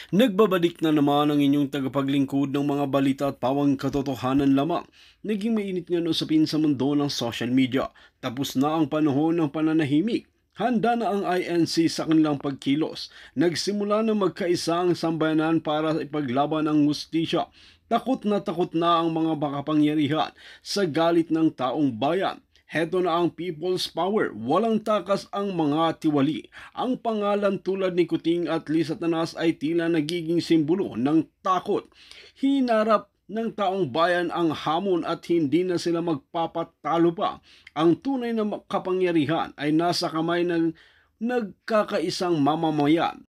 Nagbabalik na naman ang inyong tagapaglingkod ng mga balita at pawang katotohanan lamang. Naging mainit nga na usapin sa mundo ng social media. Tapos na ang panahon ng pananahimik. Handa na ang INC sa kanilang pagkilos. Nagsimula na magkaisa ang sambayanan para ipaglaban ang hustisya. Takot na ang mga makapangyarihan sa galit ng taong bayan. Heto na ang people's power. Walang takas ang mga tiwali. Ang pangalan tulad ni Kuting at Lisa Tanas ay tila nagiging simbolo ng takot. Hinarap ng taong bayan ang hamon at hindi na sila magpapatalo pa. Ang tunay na kapangyarihan ay nasa kamay ng nagkakaisang mamamayan.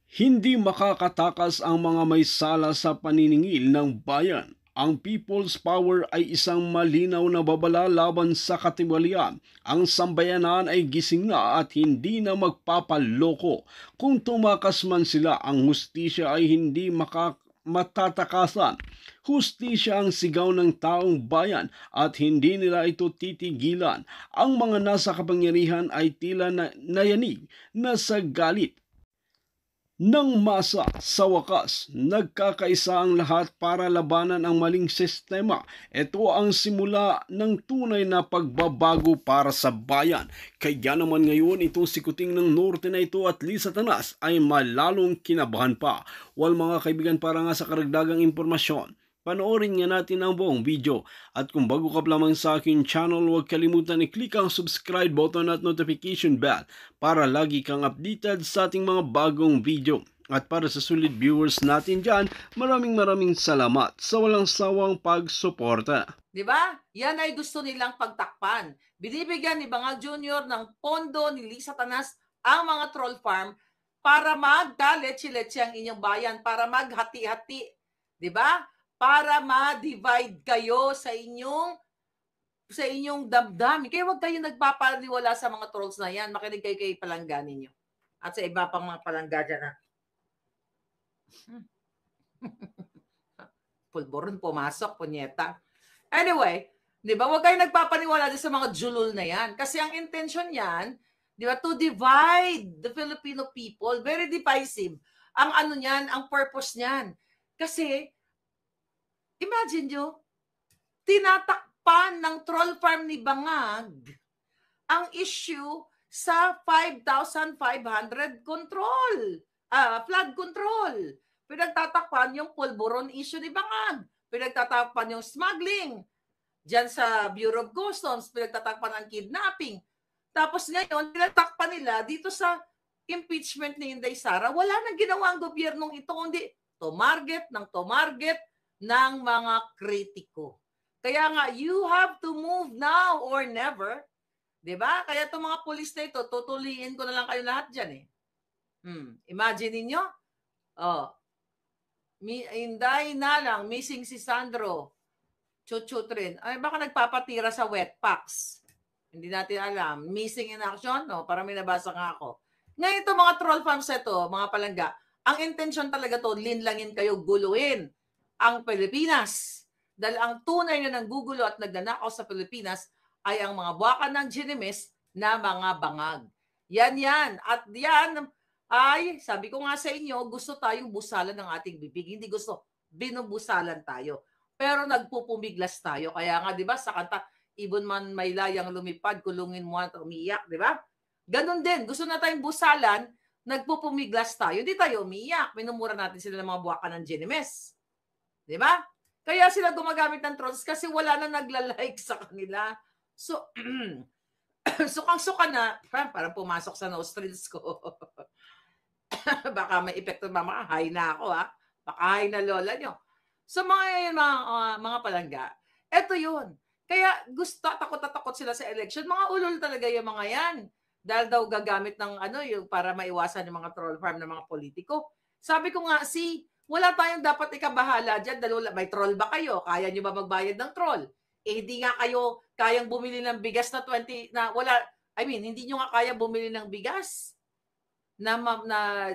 Hindi makakatakas ang mga may sala sa paniningil ng bayan. Ang people's power ay isang malinaw na babala laban sa katiwalian. Ang sambayanan ay gising na at hindi na magpapaloko. Kung tumakas man sila, ang hustisya ay hindi matatakasan. Hustisya ang sigaw ng taong bayan at hindi nila ito titigilan. Ang mga nasa kapangyarihan ay tila nayanig na sa galit ng masa. Sa wakas, nagkakaisa ang lahat para labanan ang maling sistema. Ito ang simula ng tunay na pagbabago para sa bayan. Kaya naman ngayon itong si Kuting ng Norte na ito at Lisa Tanas ay malalong kinabahan pa. Well mga kaibigan, para nga sa karagdagang impormasyon, panoorin nga natin ang buong video. At kung bago ka pa lamang sa aking channel, huwag kalimutan i-click ang subscribe button at notification bell para lagi kang updated sa ating mga bagong video. At para sa solid viewers natin dyan, maraming salamat sa walang sawang pagsuporta. Di ba? Yan ay gusto nilang pagtakpan. Binibigyan ni Bangag Jr. ng pondo ni Lisa Tanas ang mga troll farm para magka-leche-leche ang inyong bayan, para maghati-hati. Di ba? Para ma-divide kayo sa inyong damdamin. Kaya huwag kayo nagpapaniwala sa mga trolls na yan. Makinig kayo kay palangga ninyo. At sa iba pang mga palangga dyan na pulboron pumasok, punyeta. Anyway, di ba? Huwag kayo nagpapaniwala din sa mga julul na yan. Kasi ang intention yan, di ba, to divide the Filipino people. Very divisive. Ang ano niyan, ang purpose niyan. Kasi imagine nyo, tinatakpan ng troll farm ni Bangag ang issue sa 5,500 control, flood control. Pinagtatakpan yung pulburon issue ni Bangag. Pinagtatakpan yung smuggling. Diyan sa Bureau of Customs, pinagtatakpan ang kidnapping. Tapos ngayon, pinagtakpan nila dito sa impeachment ni Inday Sara. Wala nang ginawa ang gobyernong ito, kundi tumarget ng mga kritiko. Kaya nga, you have to move now or never. Diba? Kaya itong mga pulis na ito, tutuliin ko na lang kayo lahat dyan eh. Imagine ninyo, Inday na lang, missing si Sandro, chuchutrin. Ay, baka nagpapatira sa wet packs. Hindi natin alam. Missing in action? No, parang may nabasa nga ako. Ngayon ito, mga troll farms ito, mga palangga, ang intention talaga to, linlangin kayo, guluhin ang Pilipinas. Dahil ang tunay na nanggugulo at nagnanakaw sa Pilipinas ay ang mga buwakan ng Ginimes na mga bangag. Yan. At yan ay, sabi ko nga sa inyo, gusto tayong busalan ng ating bibig. Hindi gusto, binubusalan tayo. Pero nagpupumiglas tayo. Kaya nga, di ba, sa kanta, ibon man may layang lumipad, kulungin mo at umiiyak, di ba? Ganon din, gusto na tayong busalan, nagpupumiglas tayo. Hindi tayo umiiyak. Minumura natin sila ng mga buwakan ng Ginimes. Di ba? Kaya sila gumagamit ng trolls kasi wala na nagla-like sa kanila. So, sukang-suka na, parang pumasok sa nostrils ko. Baka may epekto, mama, high na ako ha. Baka high na lola nyo. So mga palangga, eto yun. Kaya takot sila sa election. Mga ulol talaga yung mga yan. Dahil daw gagamit ng yung para maiwasan yung mga troll farm ng mga politiko. Sabi ko nga, wala tayong dapat ikabahala dyan dahil may troll ba kayo? Kaya nyo ba magbayad ng troll? Hindi nga kayo kayang bumili ng bigas na 20, na wala, hindi nyo nga kaya bumili ng bigas na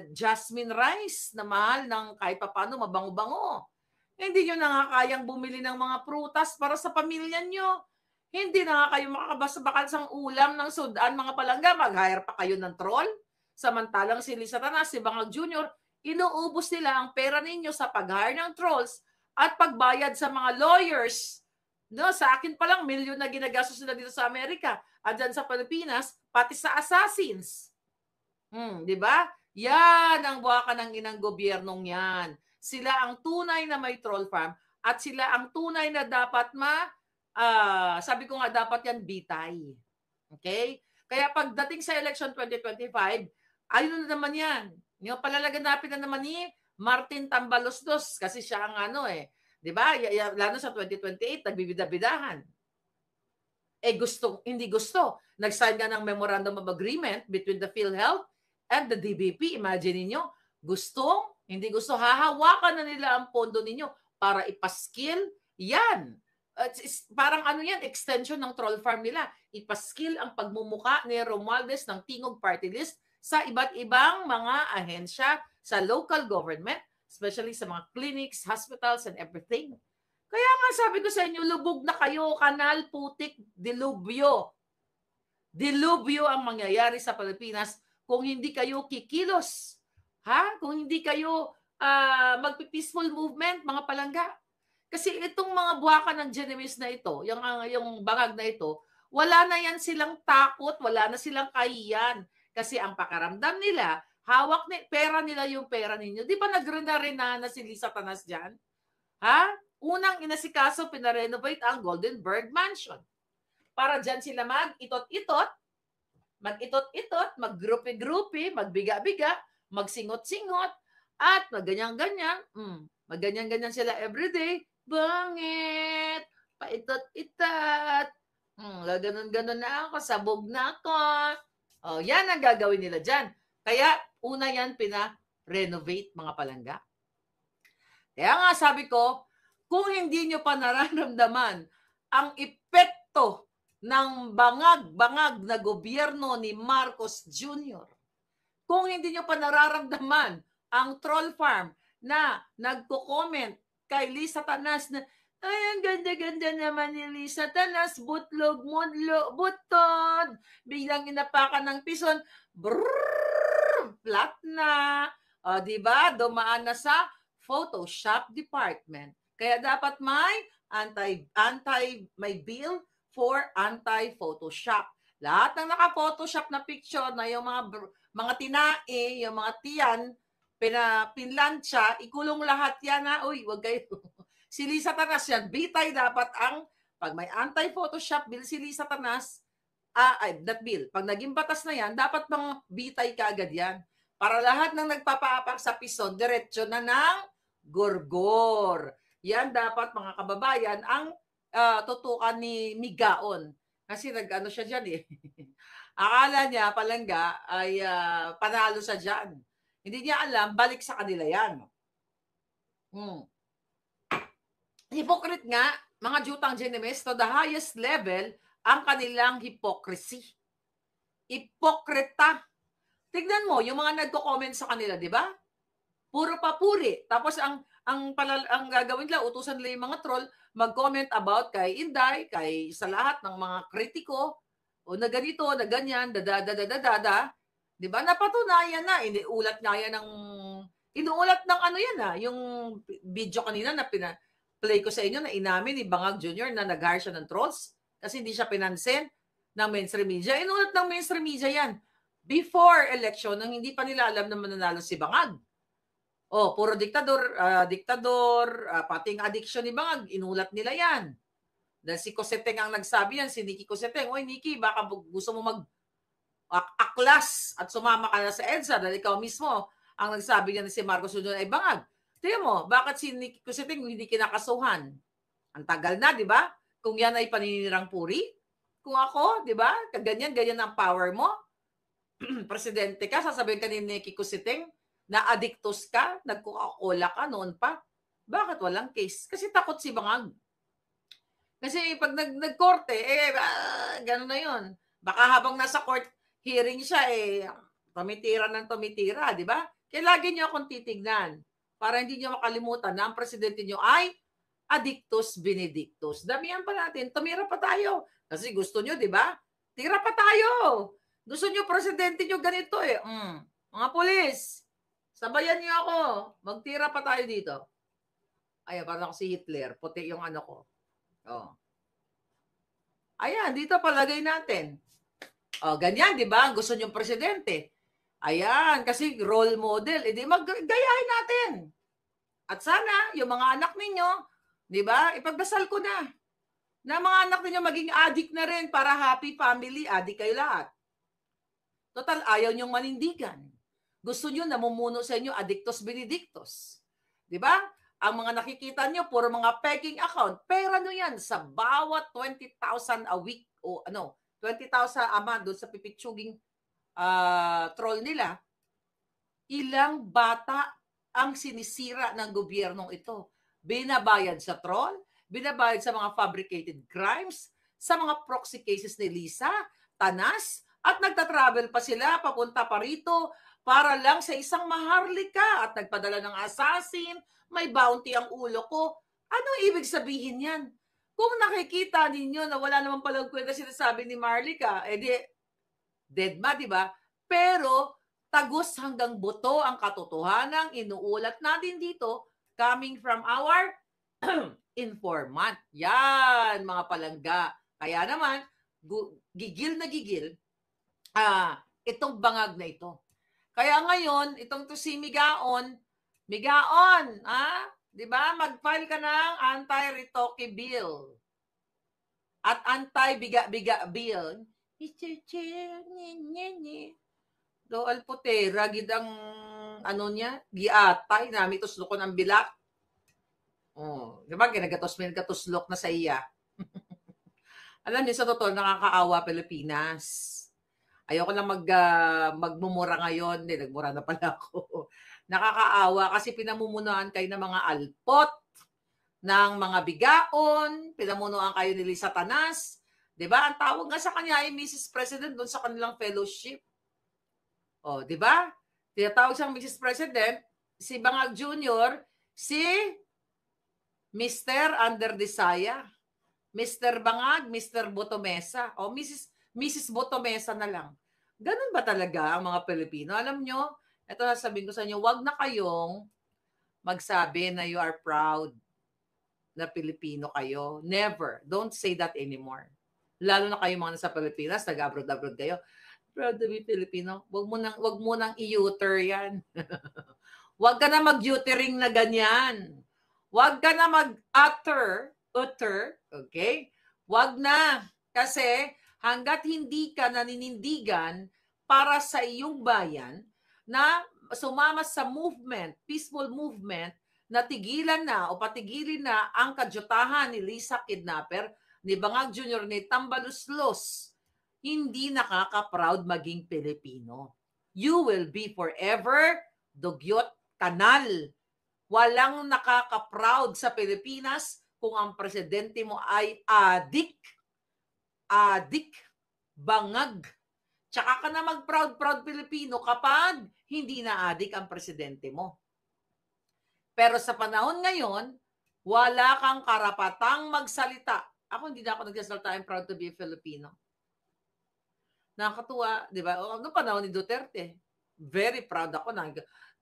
jasmine rice na mahal ng kahit papano mabango-bango. Hindi nyo na nga kayang bumili ng mga prutas para sa pamilya nyo. Hindi na nga kayo makakabasa-bakansang ulam ng sudan, mga palangga. Mag-hire pa kayo ng troll. Samantalang si Lisa Tanas, si Bangag Jr., inuubos nila ang pera ninyo sa pag-hire ng trolls at pagbayad sa mga lawyers. No, sa akin pa lang, milyon na ginagastos nila dito sa Amerika at dyan sa Pilipinas, pati sa assassins. Di ba? Yan ang buwakan ng inang gobyernong yan. Sila ang tunay na may troll farm at sila ang tunay na dapat sabi ko nga dapat yan bitay. Okay? Kaya pagdating sa election 2025, ayun na naman yan. Yung palalaganapin na naman ni Martin Tambaloslos kasi siya ang di ba? Lalo sa 2028, nagbibida-bidahan. Hindi gusto. Nag-sign nga ng Memorandum of Agreement between the PhilHealth and the DBP. Imagine niyo, hindi gusto, hahawakan na nila ang pondo ninyo para ipaskill. Yan. Parang yan, extension ng troll farm nila. Ipaskill ang pagmumuka ni Romualdez ng Tingog Party List sa iba't ibang mga ahensya sa local government, especially sa mga clinics, hospitals, and everything. Kaya nga sabi ko sa inyo, lubog na kayo, kanal, putik, dilubyo. Dilubyo ang mangyayari sa Pilipinas kung hindi kayo kikilos. Kung hindi kayo magpi-peaceful movement, mga palangga. Kasi itong mga buwakan ng Genovese na ito, yung bangag na ito, wala na yan silang takot, wala na silang kahiyan. Kasi ang pakaramdam nila, hawak pera nila yung pera ninyo. Di ba nagrena-rena na si Lisa Tanas dyan? Unang inasikaso, pinarenovate ang Goldenberg Mansion. Para dyan sila mag-itot-itot, mag-grupi-grupi, magbiga-biga, magsingot-singot, at magganyan-ganyan. Magganyan-ganyan sila everyday. Bangit! Paitot-itot. Ganon-ganon na ako, sabog na ako. Yan ang gagawin nila dyan. Kaya, una yan, pina-renovate mga palangga. Kaya nga sabi ko, kung hindi nyo pa nararamdaman ang epekto ng bangag-bangag na gobyerno ni Marcos Jr., kung hindi nyo pa nararamdaman ang troll farm na nagko-comment kay Lisa Tanas na, ay, ang ganda-ganda naman ni Lisa Tanas, butlog, mudlo, butod, biglang inapakan ng pison, flat na, diba, dumaan na sa Photoshop department. Kaya dapat may may bill for anti-Photoshop. Lahat ng naka-Photoshop na picture na yung mga tinae, yung mga tiyan, pinlansya, ikulong lahat yan Uy, wag kayo. Si Lisa Tanas yan, bitay dapat pag may anti-Photoshop bill si Lisa Tanas, that bill, pag naging batas na yan, dapat mga bitay kaagad yan. Para lahat ng nagpapaapak sa pison, diretso na ng gorgor. Yan dapat mga kababayan ang tutukan ni Migaon. Kasi nag-ano siya dyan Akala niya palangga ay panalo sa dyan. Hindi niya alam, balik sa kanila yan. Hypocrite nga, mga jutang Genovese, to the highest level, ang kanilang hypocrisy. Hipokrita. Tignan mo, yung mga nagko-comment sa kanila, di ba? Puro papuri. Tapos ang gagawin nila, utusan nila yung mga troll, mag-comment about kay Inday, sa lahat ng mga kritiko, o na ganito, na ganyan, di ba? Napatunayan na, inuulat ng yung video kanina na play ko sa inyo na inamin ni Bangag Jr. na nag-hire siya ng trolls kasi hindi siya pinansin ng mainstream media. Inuulat ng mainstream media yan. Before election, nang hindi pa nila alam na mananalo si Bangag. Puro diktador, pating addiction ni Bangag, inulat nila yan. Dahil si Coseteng ang nagsabi yan, si Nikki Coseteng, oy Nikki, baka gusto mo mag-aklas at sumama ka na sa EDSA dahil ikaw mismo ang nagsabi niya na si Marcos Jr. ay Bangag. Tingnan mo, bakit si Nikki Coseteng hindi kinakasuhan? Ang tagal na, di ba? Kung yan ay paninirang puri. Kung ako, di ba? Ganyan ang power mo. Presidente ka, sasabihin ka ni Nikki Coseteng na addictus ka, nag-Coca-Cola ka noon pa. Bakit walang case? Kasi takot si Bangag. Kasi pag nagkorte, gano'n na yun. Baka habang nasa court hearing siya, tumitira ng tumitira, di ba? Kaya lagi niyo akong titignan para hindi niyo makalimutan na ang presidente niyo ay addictus benedictus. Damihan pa natin, tumira pa tayo. Kasi gusto niyo, di ba? Tira pa tayo. Gusto niyo presidente niyo ganito Mga pulis, Sabayan niyo ako. Magtira pa tayo dito. Ayan, parang ako si Hitler. Puti yung ano ko. Oh. Ayan, dito palagay natin. Oh, ganyan, di ba? Gusto niyong presidente. Ayan, kasi role model. E di maggayahin natin. At sana, yung mga anak ninyo, di ba? Ipagdasal ko na mga anak ninyo maging addict na rin para happy family. Addict kayo lahat. Total, ayaw niyong manindigan. Gusto niyo namumuno sa inyo, addictus benedictus. Di ba? Ang mga nakikita niyo, puro mga peking account. Pera nyo yan sa bawat 20,000 a week o 20,000 a month doon sa pipitsuging troll nila. Ilang bata ang sinisira ng gobyernong ito. Binabayad sa troll, binabayad sa mga fabricated crimes, sa mga proxy cases ni Lisa, Tanas, at nagtatravel pa sila papunta pa rito para lang sa isang maharlika at nagpadala ng assassin, may bounty ang ulo ko. Anong ibig sabihin yan? Kung nakikita ninyo na wala naman palang kwenta sinasabi ni Marlica, dead ma, di ba? Pero tagos hanggang buto ang katotohanan inuulat natin dito coming from our informant. Yan, mga palangga. Kaya naman, gigil na gigil itong bangag na ito. Kaya ngayon, itong to si Migaon, di ba? Mag-file ka ng anti-retoke bill at anti-biga-biga bill. Mr. Chair, do alputera, gidang niya, giatay, nami tuslok ko ng bilak. Oh, di ba? Ginagatos-minagatoslock na sa iya. Alam niyo, sa totoo, nakakaawa Pilipinas. Ayoko lang magmumura ngayon. Hindi, nagmura na pala ako. Nakakaawa kasi pinamumunuan kayo ng mga alpot, ng mga bigaon, pinamunuan kayo ni Lisa Tanas. Diba? Ang tawag nga sa kanya ay Mrs. President doon sa kanilang fellowship. O, diba? Tinatawag siyang Mrs. President, si Bangag Jr., si Mr. Underdesaya, Mr. Bangag, Mr. Botomesa, o Mrs. Botomesa na lang. Ganun ba talaga ang mga Pilipino? Alam nyo, ito sasabihin ko sa inyo, wag na kayong magsabi na you are proud na Pilipino kayo. Never. Don't say that anymore. Lalo na kayo mga nasa Pilipinas, nag-abroad-abroad kayo. Proud to be Filipino. Wag mo nang i-uter yan. Wag ka na mag-utering na ganyan. Wag ka na mag-utter, okay? Wag na. Kasi hanggat hindi ka naninindigan para sa iyong bayan na sumama sa movement, peaceful movement, na tigilan na o patigilin na ang kadyutahan ni Lisa Kidnapper, ni Bangag Jr., ni Tambaluslos, hindi nakaka-proud maging Pilipino. You will be forever dugyot kanal. Walang nakaka-proud sa Pilipinas kung ang presidente mo ay adik, bangag. Tsaka ka na mag-proud Pilipino kapag hindi na adik ang presidente mo. Pero sa panahon ngayon, wala kang karapatang magsalita. Ako hindi na ako nagsasalita, I'm proud to be a Filipino. Nakakatuwa, di ba? Noong panahon ni Duterte, very proud ako na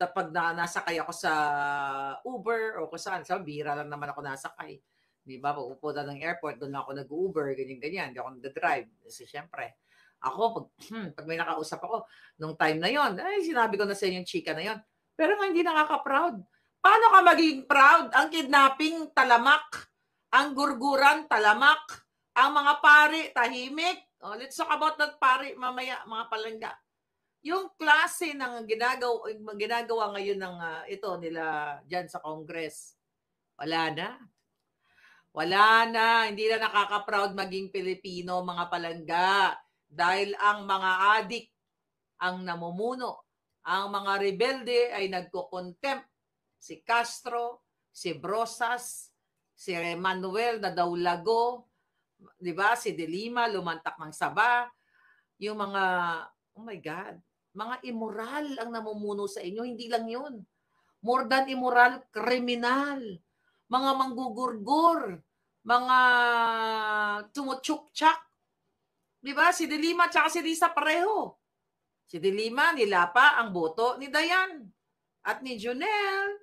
pag nasakay ako sa Uber o kung saan, bihira lang naman ako nasakay. Di ba? Pag upo na ng airport, doon ako nag-Uber, ganyan-ganyan. Hindi ako nag-drive. Kasi syempre, ako, pag may nakausap ako, nung time na yon, ay sinabi ko na sa inyo yung chika na yon. Pero nga hindi nakaka-proud. Paano ka maging proud? Ang kidnapping, talamak. Ang gurguran, talamak. Ang mga pari, tahimik. Oh, let's talk about that pari mamaya, mga palangga. Yung klase ng ginagawa ngayon ng ito nila dyan sa Congress, wala na. Wala na. Hindi na nakaka-proud maging Pilipino, mga palangga. Dahil ang mga adik ang namumuno. Ang mga rebelde ay nagko-contempt. Si Castro, si Brosas, si Manuel na Daulago, di ba? Si De Lima, lumantak ng saba. Yung mga, oh my God, mga immoral ang namumuno sa inyo. Hindi lang yun. More than immoral, kriminal. Mga manggugurgur. Mga tumutsuk-tsak. Di ba? Si De Lima at si Risa pareho. Si De Lima, nilapa ang boto ni Dayan. at ni Junel.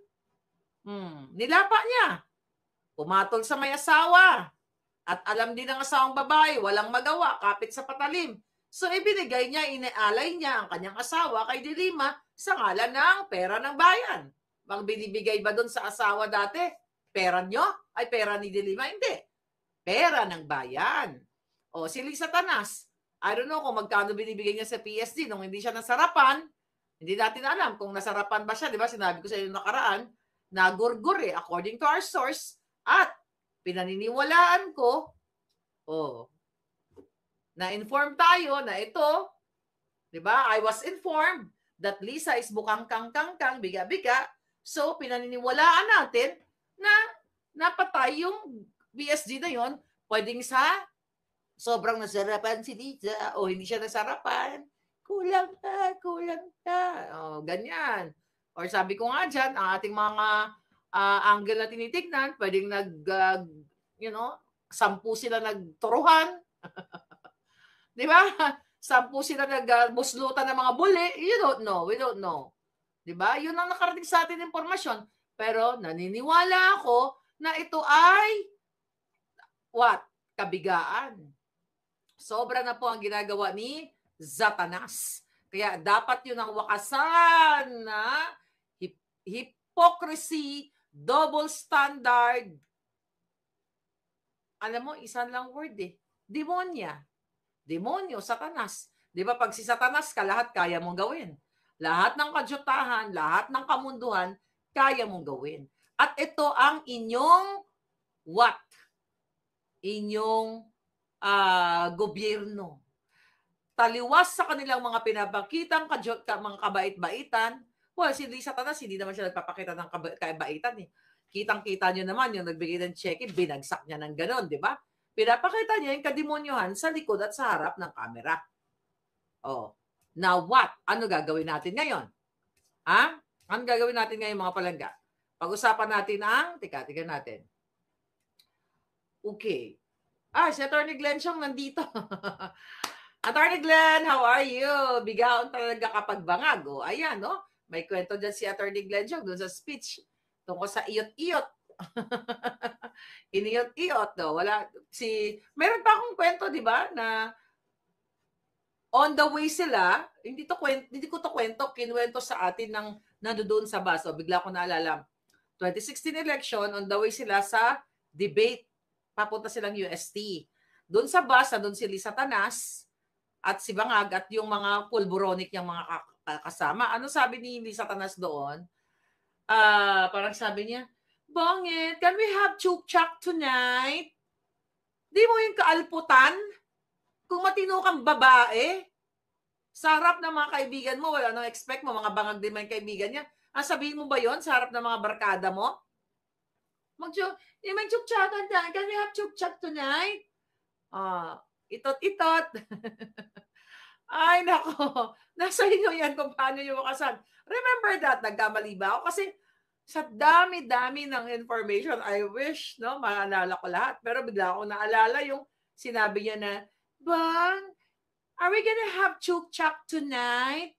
Nilapa niya. Pumatol sa may asawa. At alam din ng asawang babae, walang magawa, kapit sa patalim. So ibinigay niya, inaalay niya ang kanyang asawa kay Dilima sa ngalan ng pera ng bayan. Bang binibigay ba doon sa asawa dati? Pera nyo? Ay, pera ni Dilima? Hindi. Pera ng bayan. O, si Lisa Tanas, I don't know kung magkano binibigay niya sa PSD nung hindi siya nasarapan. Hindi natin alam kung nasarapan ba siya. Di ba? Sinabi ko sa inyo nakaraan, nagurgur according to our source. At pinaniniwalaan ko, na-inform tayo na ito, di ba? I was informed that Lisa is bukang kang biga-biga. So, pinaniniwalaan natin na napatay yung BSG na yon. Pwedeng sa sobrang nasarapan si Lisa o hindi siya nasarapan. Kulang ka. Ganyan. Or sabi ko nga dyan, ang ating mga angle na tinitignan, pwedeng sampu sila nagturuhan. Di ba? Sampu sila nagbuslutan ng mga buli. You don't know. We don't know. Di ba? Yun ang nakarating sa atin impormasyon. Pero naniniwala ako na ito ay kabigaan. Sobra na po ang ginagawa ni Satanas. Kaya dapat yun ang wakasan na hypocrisy, double standard. Alam mo, isang lang word Demonya. Demonyo, Satanas. Di ba pag si Satanas ka, lahat kaya mong gawin. Lahat ng kadyutahan, lahat ng kamunduhan, kaya mong gawin. At ito ang inyong inyong gobyerno. Taliwas sa kanilang mga pinapakitang mga kabait-baitan. Well, si Satanas, hindi naman siya nagpapakita ng kabaitan Kitang-kita nyo naman yung nagbigay ng check, binagsak niya ng ganon, di ba? Pinapakita niya yung kademonyohan sa likod at sa harap ng kamera. Now what? Ano gagawin natin ngayon? Ano gagawin natin ngayon mga palangga? Pag-usapan natin tika natin. Okay. Si Atty. Glenn Chong nandito. Atty. Glenn, how are you? Bigaon talaga kapag bangag. Ayan, no? May kwento dyan si Atty. Glenn Chong doon sa speech tungkol sa iyot-iyot. Iniyot-iyot, no? Meron pa akong kwento, di ba, na on the way sila, hindi ko to kwento, kinuwento sa atin ng nandoon sa bus. Bigla ko naalala. 2016 election, on the way sila sa debate. Papunta silang UST. Doon sa bus, doon si Lisa Tanas at si Bangag at yung mga pulburonic yung mga kasama. Ano sabi ni Lisa Tanas doon? Parang sabi niya, Bongit, can we have chuk-chak tonight? Di mo yung kaalputan? Kung matino kang babae, sa harap ng mga kaibigan mo, wala nang expect mo, mga bangag din mga kaibigan niya. Sabihin mo ba yon sa harap ng mga barkada mo? May chuk-chakan tayo. Can we have chuk-chak tonight? Itot-itot. Ay, nako. Nasa inyo yan kung paano yung wakasan. Remember that, nagkamali ba ako? Kasi sa dami-dami ng information, I wish, no, maalala ko lahat. Pero bigla ako naalala yung sinabi niya na, Bang, are we gonna have chuk-chak tonight?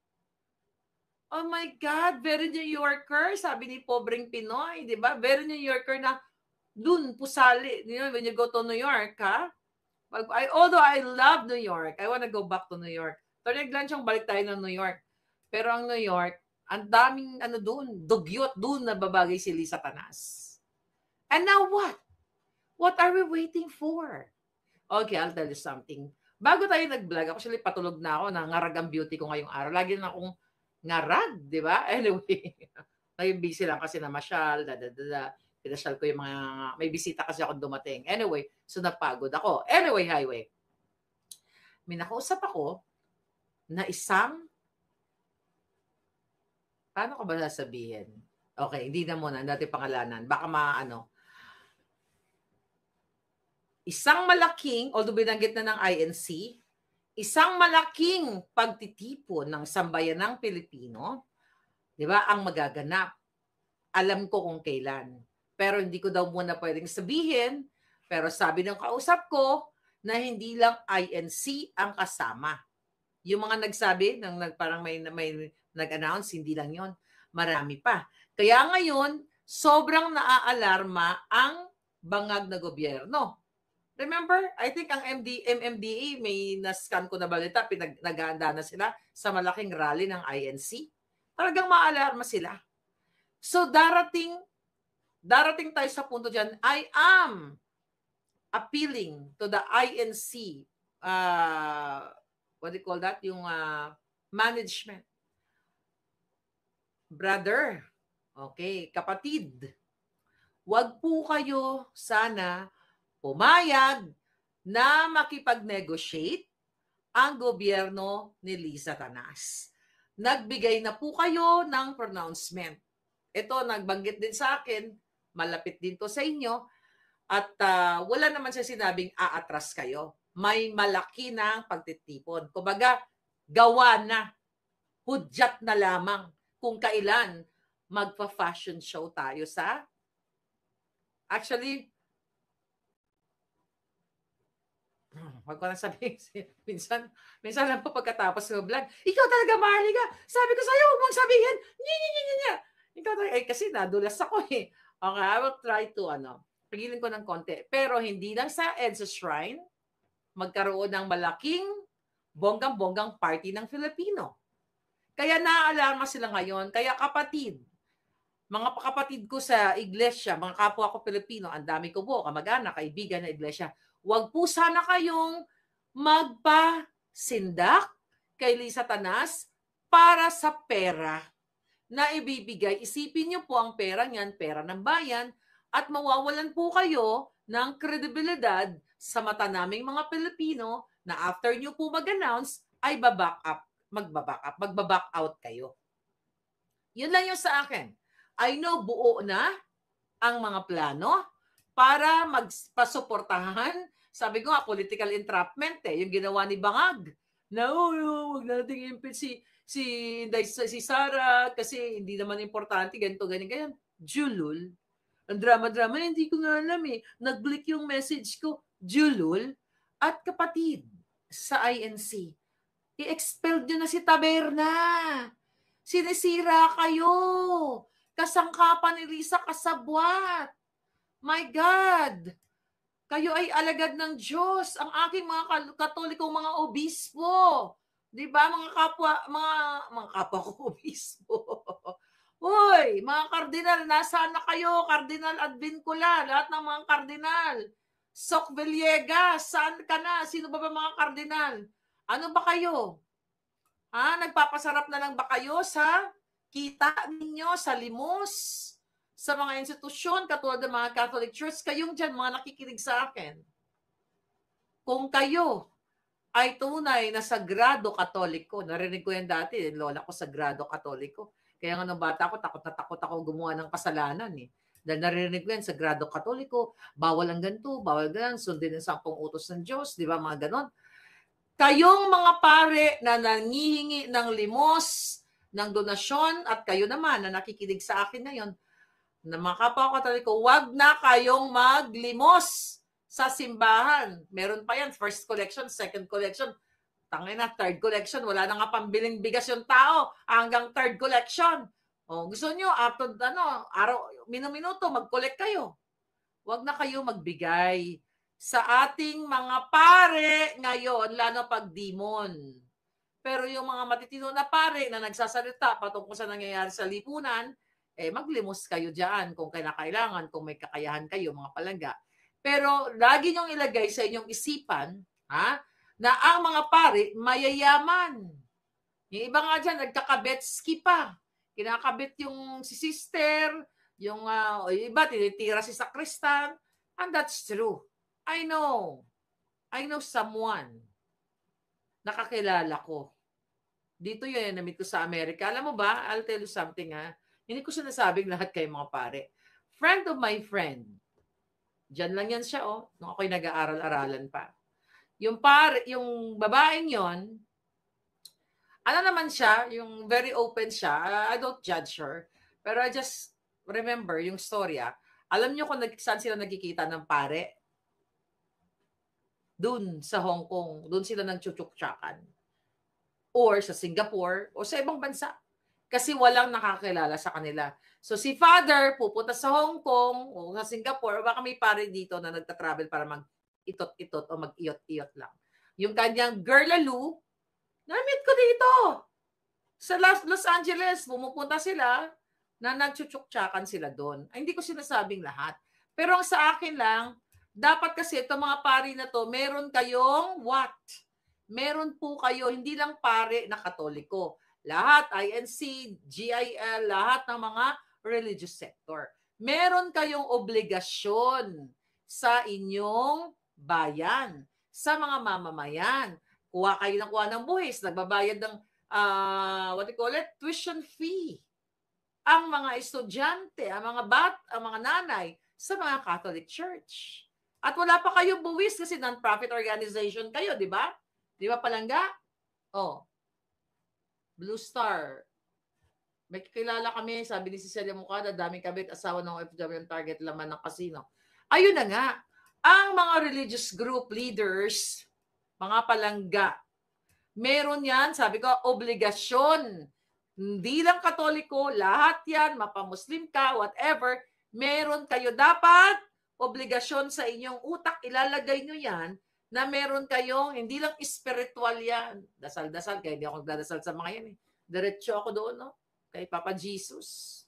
Oh my God, very New Yorker, sabi ni pobreng Pinoy, di ba? Very New Yorker na dun, pusali. You know, when you go to New York, ha? Although I love New York, I wanna go back to New York. Glenn Chong, balik tayo ng New York. Pero ang New York, ang daming dun, dugyot dun na babagay si Lisa Tanas. And now what? What are we waiting for? Okay, I'll tell you something. Bago tayo nag-vlog, actually patulog na ako, nangarag ang beauty ko ngayong araw. Lagi na akong ngarag, di ba? Anyway, ngayon busy lang kasi namasyal, pinasyal ko yung mga, may bisita kasi ako dumating. Anyway, so napagod ako. Anyway, highway. May nakausap ako na paano ko ba sasabihin? Okay, hindi na muna, dati pangalanan. Baka isang malaking, although binanggit na ng INC, isang malaking pagtitipon ng sambayanang Pilipino, di ba, ang magaganap. Alam ko kung kailan. Pero hindi ko daw muna pwedeng sabihin. Pero sabi ng kausap ko na hindi lang INC ang kasama. Yung mga nagsabi, parang may nag-announce, hindi lang yon. marami pa. Kaya ngayon, sobrang naaalarma ang bangag na gobyerno. Remember, I think ang MMDA, may na-scan ko na balita, nag-aanda na sila sa malaking rally ng INC. Talagang maalarma sila. So darating tayo sa punto dyan, I am appealing to the INC, what do you call that? Yung management. Brother, okay, kapatid, wag po kayo sana pumayag na makipag-negotiate ang gobyerno ni Liza Tanas. Nagbigay na po kayo ng pronouncement. Ito, nagbanggit din sa akin, malapit din to sa inyo, at wala naman siya sinabing aatras kayo. May malaki ng pagtitipon. Kumbaga, gawa na, hudyat na lamang kung kailan magpa-fashion show tayo sa... Actually, wag ko lang sabihin, minsan lang po pagkatapos ng vlog, ikaw talaga, Marlica, sabi ko sa'yo, huwag mong sabihin, ikaw talaga, kasi nadulas ako eh. Okay, I will try to, pagilin ko ng konti. Pero hindi lang sa EDSA Shrine, magkaroon ng malaking bonggang-bonggang party ng Filipino. Kaya naaalarma sila ngayon. Kaya kapatid, mga kapatid ko sa iglesia, mga kapwa ko Pilipino, ang dami ko po, kamag-anak, kaibigan na iglesia, huwag po sana kayong magpasindak kay Liza Tanas para sa pera na ibibigay. Isipin niyo po ang pera niyan, pera ng bayan, at mawawalan po kayo ng kredibilidad sa mata naming mga Pilipino na after niyo po mag-announce, ay magbaback out kayo. Yun lang yung sa akin. I know buo na ang mga plano para magpasuportahan. Sabi ko nga, political entrapment yung ginawa ni Bangag. Na, huwag natin impeach si Sara kasi hindi naman importante, ganito, ganyan. Julul. Ang drama-drama, hindi ko nga alam Nag-leak yung message ko. Julul. At kapatid sa INC, i-expelled nyo na si Taberna. Sinisira kayo. Kasangkapan ni Liza kasabwat. My God! Kayo ay alagad ng Diyos. Ang aking mga katolikong mga obispo. Di ba? Mga kapwa ko obispo. Hoy, mga kardinal, nasaan na kayo? Kardinal Advincula, lahat ng mga kardinal. Sok Villegas, saan ka na? Sino ba mga kardinal? Ano ba kayo? Nagpapasarap na lang ba kayo sa kita ninyo, sa limos? Sa mga institusyon, katulad ng mga Catholic Church, kayong dyan, mga nakikinig sa akin. Kung kayo ay tunay na sagrado katoliko, narinig ko yan dati, lola ko sagrado katoliko. Kaya nga nung bata ko, takot na takot ako gumawa ng kasalanan Dahil narinig ko yan, sagrado katoliko, bawal ang ganito, bawal ganun, sundin ang 10 utos ng Diyos, di ba, mga ganon. Kayong mga pare na nangihingi ng limos, ng donasyon, at kayo naman na nakikinig sa akin ngayon, na mga kapwa katoliko, wag na kayong maglimos sa simbahan. Meron pa yan, first collection, second collection, tangina, third collection, wala na nga pambiling bigas yung tao, hanggang third collection. Gusto nyo, after, araw, minuto, mag-collect kayo. Wag na kayo magbigay sa ating mga pare ngayon, lalo pag demon. Pero yung mga matitino na pare na nagsasalita patungkol sa nangyayari sa lipunan, maglimos kayo dyan kung kailangan, kung may kakayahan kayo, mga palangga. Pero lagi nyong ilagay sa inyong isipan, na ang mga pare mayayaman. Yung iba nga dyan, nagkakabetski pa. Kinakabit yung si sister, yung iba, tinitira si sakristan. And that's true. I know someone nakakilala ko. Dito yun, na-meet ko sa Amerika. Alam mo ba, I'll tell you something Hindi ko sinasabing lahat kayo mga pare. Friend of my friend. Diyan lang yan siya nung ako'y nag-aaral-aralan pa. Yung babaeng yon, naman siya, yung very open siya. I don't judge her. Pero I just remember yung storya. Alam niyo kung saan sila nagkikita ng pare? Doon sa Hong Kong. Doon sila nang chuchuk-chakan. Or sa Singapore, o sa ibang bansa. kasi walang nakakilala sa kanila. So si Father pupunta sa Hong Kong o sa Singapore o baka may pare dito na nagta-travel para mag-itot-itot o mag-iyot-iyot lang. Yung kanyang girlaloo, na-meet ko dito. Sa Los Angeles, pumupunta sila na nagchuchuktsakan sila doon. Ay, hindi ko sinasabing lahat. Pero ang sa akin lang, dapat kasi itong mga pari na to, meron kayong what? Meron po kayo, hindi lang pare na Katoliko. Lahat, INC, GIL, lahat ng mga religious sector. Meron kayong obligasyon sa inyong bayan, sa mga mamamayan. Kuha kayo ng kuha ng buhis, nagbabayad ng what do you call it? Tuition fee. Ang mga estudyante, ang mga nanay sa mga Catholic Church. At wala pa kayong buwis kasi non-profit organization kayo, di ba? Di ba, Palangga? Oh. Blue Star. May kilala kami, sabi ni Cecilia Mucada, daming kabit, asawa ng OFW ang target laman ng casino. Ayun na nga. Ang mga religious group leaders, mga palangga, meron yan, sabi ko, obligasyon. Hindi lang Katoliko, lahat yan, mapamuslim ka, whatever, meron kayo dapat obligasyon sa inyong utak, ilalagay nyo yan, na meron kayong, hindi lang spiritual yan. Dasal-dasal, kaya hindi ako nagdadasal sa mga yan eh. Diretso ako doon, no? Kay Papa Jesus.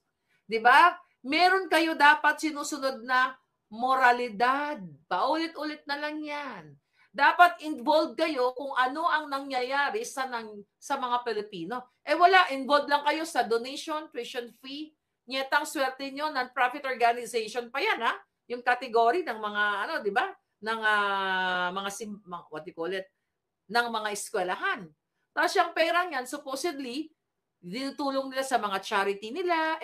Di ba? Meron kayo dapat sinusunod na moralidad. Paulit-ulit na lang yan. Dapat involved kayo kung ano ang nangyayari sa mga Pilipino. Eh wala, involved lang kayo sa donation, tuition fee, nyetang swerte nyo, non-profit organization pa yan, ha? Yung category ng mga, ano, di ba? Ng what do you call it? Ng mga eskwelahan. Tapos yung pera niyan, supposedly, dinutulong nila sa mga charity nila,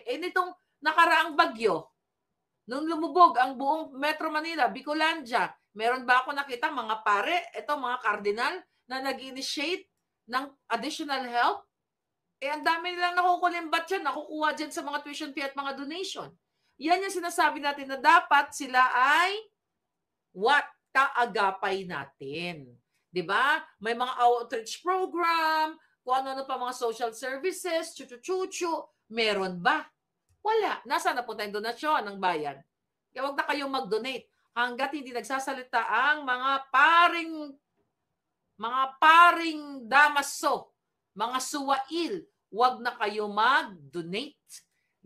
nitong nakaraang bagyo, nung lumubog ang buong Metro Manila, Bicolandia, meron ba ako nakita mga pare, mga kardinal, na nag-initiate ng additional help? Ang dami nilang nakukulimbat yan, nakukuha dyan sa mga tuition fee at mga donation. Yan yung sinasabi natin na dapat sila ay kaagapay natin. 'Di ba? May mga outreach program, kung ano pa mga social services, chuchu-chuchu, meron ba? Wala. Nasaan na po tayong donasyon ng bayan? Kaya huwag na kayong mag-donate hanggat hindi nagsasalita ang mga paring damaso, mga suwail, huwag na kayo mag-donate.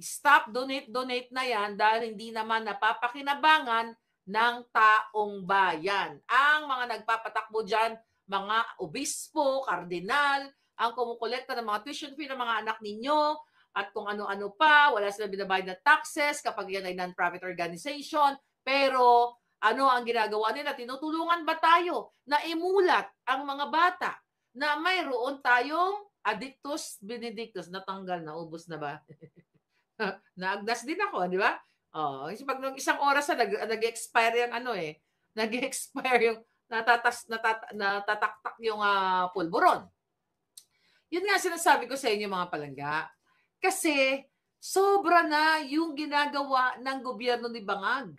Stop donate na yan dahil hindi naman napapakinabangan ng taong bayan. Ang mga nagpapatakbo dyan, mga obispo, kardinal, ang kumukolekta ng mga tuition fee ng mga anak ninyo, at kung ano-ano pa, wala sila binabayad na taxes kapag yan ay non-profit organization. Pero ano ang ginagawa nila? Tinutulungan ba tayo na imulat ang mga bata na mayroon tayong addictus benedictus? Natanggal na, ubos na ba? Naagdas din ako, di ba? Kasi pag nung isang oras na nag-expire yung nag-expire yung natataktak yung pulburon. Yun nga sinasabi ko sa inyo mga palangga. Kasi sobra na yung ginagawa ng gobyerno ni Bangag.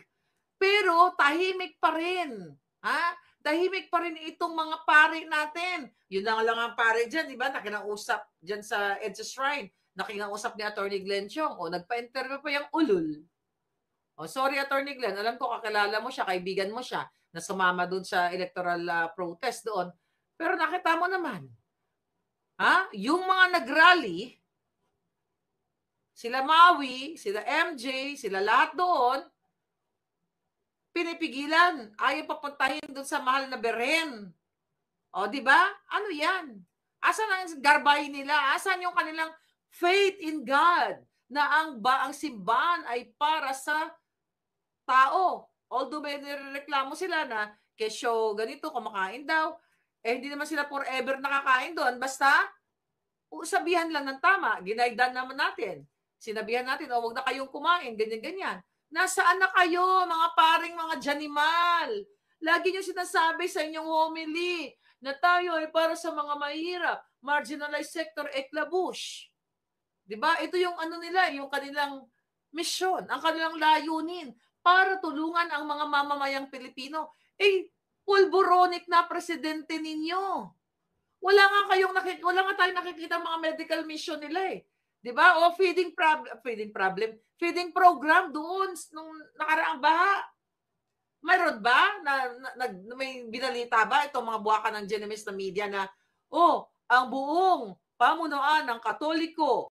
Pero tahimik pa rin. Tahimik pa rin itong mga pare natin. Yun lang ang pare dyan, di ba? Nakinausap dyan sa EDSA Shrine. Nakinausap ni Attorney Glenn Chong. Nagpa-interview pa yung ulul. Sorry Attorney Glenn, alam ko kakilala mo siya, kaibigan mo siya, na sumama doon sa electoral protest doon. Pero nakita mo naman, yung mga nag-rally, sila Maui, sila MJ, sila lahat doon, pinipigilan. Ayaw papuntahin doon sa mahal na Beren. Di ba? Ano yan? Asan ang garbay nila? Asan yung kanilang faith in God na ang simbahan ay para sa tao? Although may nireklamo sila na kesyo ganito, kumakain daw, hindi naman sila forever nakakain doon. Basta, sabihan lang ng tama. Ginaidan naman natin. Sinabihan natin, huwag na kayong kumain, ganyan-ganyan. Nasaan na kayo, mga paring mga janimal? Lagi nyo sinasabi sa inyong homily na tayo ay para sa mga mahirap, marginalized sector, eklabush. Diba? Ito yung nila, yung kanilang misyon, ang kanilang layunin para tulungan ang mga mamamayang Pilipino. Pulboronic na presidente ninyo. wala nga tayong nakikita mga medical mission nila eh. 'Di ba? O feeding program doon nung nakaraang baha. Mayroon ba may binalita ba itong mga buwaka ng Genovese na media na ang buong pamunuan ng Katoliko